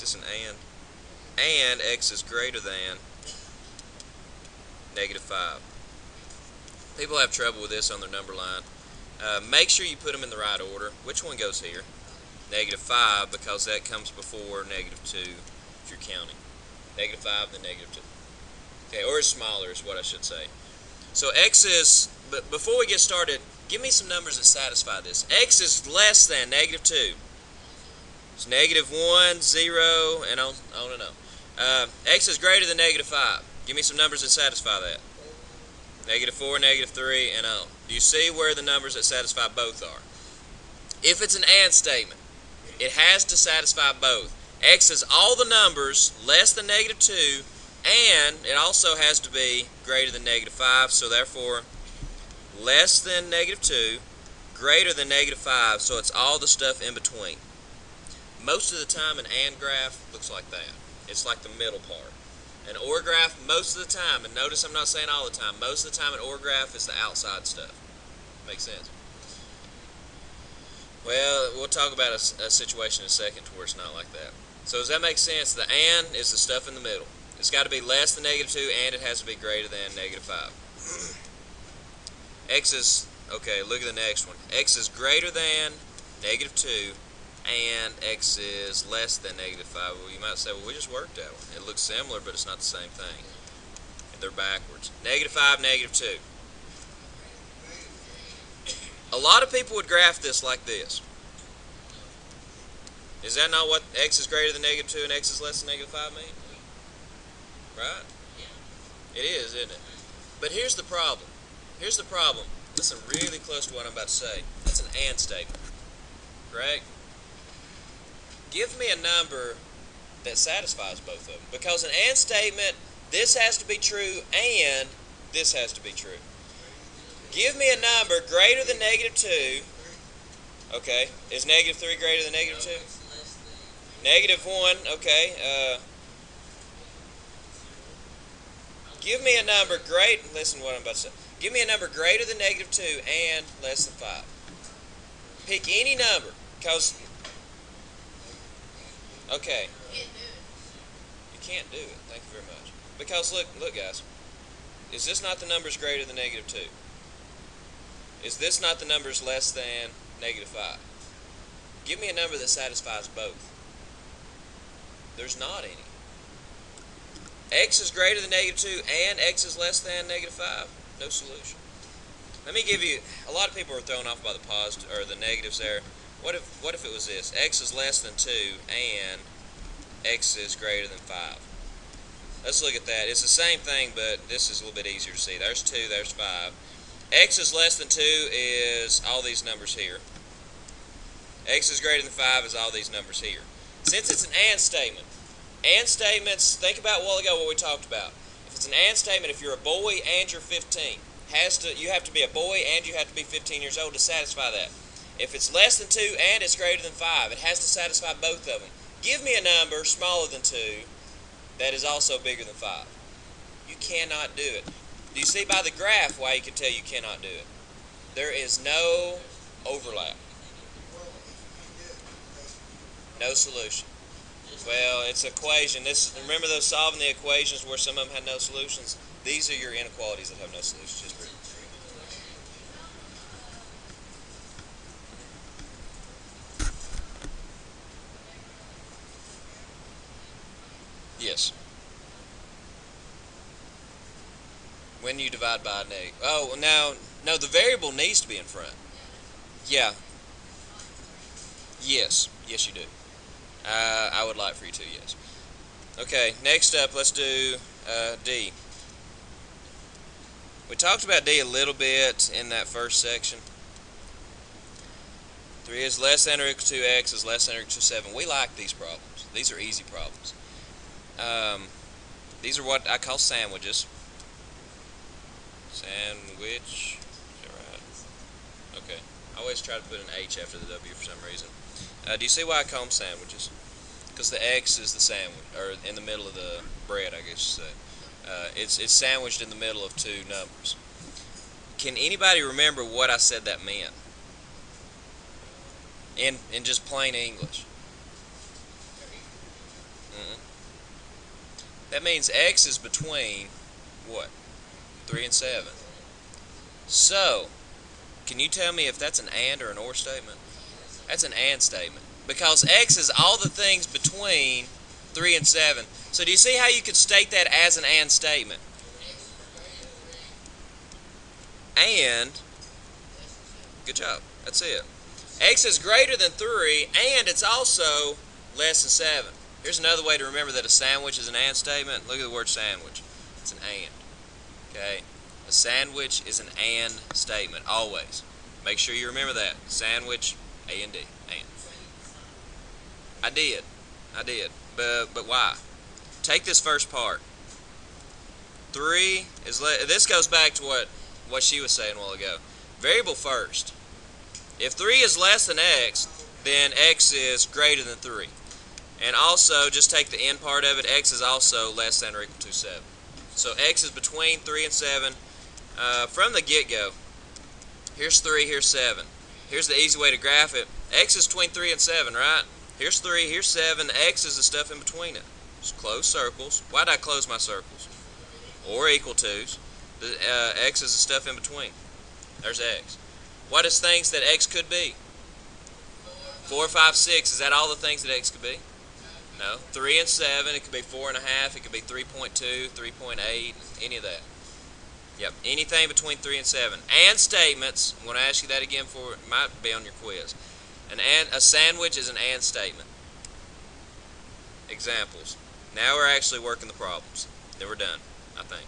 Is this an and x is greater than -5. People have trouble with this on their number line. Make sure you put them in the right order. Which one goes here? -5, because that comes before -2 if you're counting. -5, then -2. Okay, or it's smaller is what I should say. So x is, but before we get started, give me some numbers that satisfy this. X is less than -2. It's -1, 0, and on and on. X is greater than -5. Give me some numbers that satisfy that. -4, -3, and on. Do you see where the numbers that satisfy both are? If it's an and statement, it has to satisfy both. X is all the numbers less than -2, and it also has to be greater than -5, so therefore less than -2, greater than -5, so it's all the stuff in between. Most of the time an and graph looks like that. It's like the middle part. An or graph, most of the time, and notice I'm not saying all the time, most of the time an or graph is the outside stuff. Makes sense? Well, we'll talk about a situation in a second to where it's not like that. So does that make sense? The and is the stuff in the middle. It's got to be less than -2, and it has to be greater than -5. X is, okay, look at the next one. X is greater than -2, and x is less than -5. Well, you might say, well, we just worked that one. It looks similar, but it's not the same thing. They're backwards. -5, -2. A lot of people would graph this like this. Is that not what x is greater than -2 and x is less than -5 mean? Right? It is, isn't it? But here's the problem. Here's the problem. Listen really close to what I'm about to say. That's an and statement. Correct? Give me a number that satisfies both of them. Because an and statement, this has to be true and this has to be true. Give me a number greater than -2. Okay. Is -3 greater than -2? -1. Okay. Give me a number great. Listen to what I'm about to say. Give me a number greater than -2 and less than 5. Pick any number. Because, okay. You can't do it. Thank you very much. Because look, guys. Is this not the numbers greater than -2? Is this not the numbers less than -5? Give me a number that satisfies both. There's not any. X is greater than -2 and x is less than -5. No solution. Let me give you, a lot of people are thrown off by the positive or the negatives there. What if it was this? X is less than 2 and x is greater than 5. Let's look at that. It's the same thing, but this is a little bit easier to see. There's 2, there's 5. X is less than 2 is all these numbers here. X is greater than 5 is all these numbers here. Since it's an and statement, and statements, think about a while ago what we talked about. If it's an and statement, if you're a boy and you're 15, you have to be a boy and you have to be 15 years old to satisfy that. If it's less than 2 and it's greater than 5, it has to satisfy both of them. Give me a number smaller than 2 that is also bigger than 5. You cannot do it. Do you see by the graph why you can tell you cannot do it? There is no overlap. No solution. Well, it's an equation. Remember those solving the equations where some of them had no solutions? These are your inequalities that have no solutions. Just yes. When you divide by a negative. Oh, now, no, the variable needs to be in front. Yeah. Yes. Yes, you do. I would like for you to, yes. Okay, next up, let's do D. We talked about D a little bit in that first section. 3 is less than or equal to x is less than or equal to 7. We like these problems. These are easy problems. These are what I call sandwiches. Sandwich. Is that right? Okay. I always try to put an H after the W for some reason. Do you see why I call them sandwiches? Because the X is the sandwich, or in the middle of the bread, I guess you say. It's sandwiched in the middle of two numbers. Can anybody remember what I said that meant? In just plain English. That means x is between what? 3 and 7. So, can you tell me if that's an and or an or statement? That's an and statement. Because x is all the things between 3 and 7. So do you see how you could state that as an and statement? And, good job, that's it. X is greater than 3, and it's also less than 7. Here's another way to remember that a sandwich is an and statement. Look at the word sandwich. It's an and. Okay? A sandwich is an and statement, always. Make sure you remember that. Sandwich, A and D, and. I did. But why? Take this first part. 3 is this goes back to what she was saying a while ago. Variable first. If 3 is less than x, then x is greater than 3. And also, just take the end part of it, x is also less than or equal to 7. So x is between 3 and 7 from the get-go. Here's 3, here's 7. Here's the easy way to graph it. X is between 3 and 7, right? Here's 3, here's 7. X is the stuff in between it. Just close circles. Why did I close my circles? Or equal to's. X is the stuff in between. There's x. What is things that x could be? 4, 5, 6. Is that all the things that x could be? No. 3 and 7. It could be 4.5. It could be 3.2, 3.8, any of that. Yep. Anything between 3 and 7. And statements. I'm going to ask you that again for it might be on your quiz. A sandwich is an and statement. Examples. Now we're actually working the problems. Then we're done, I think.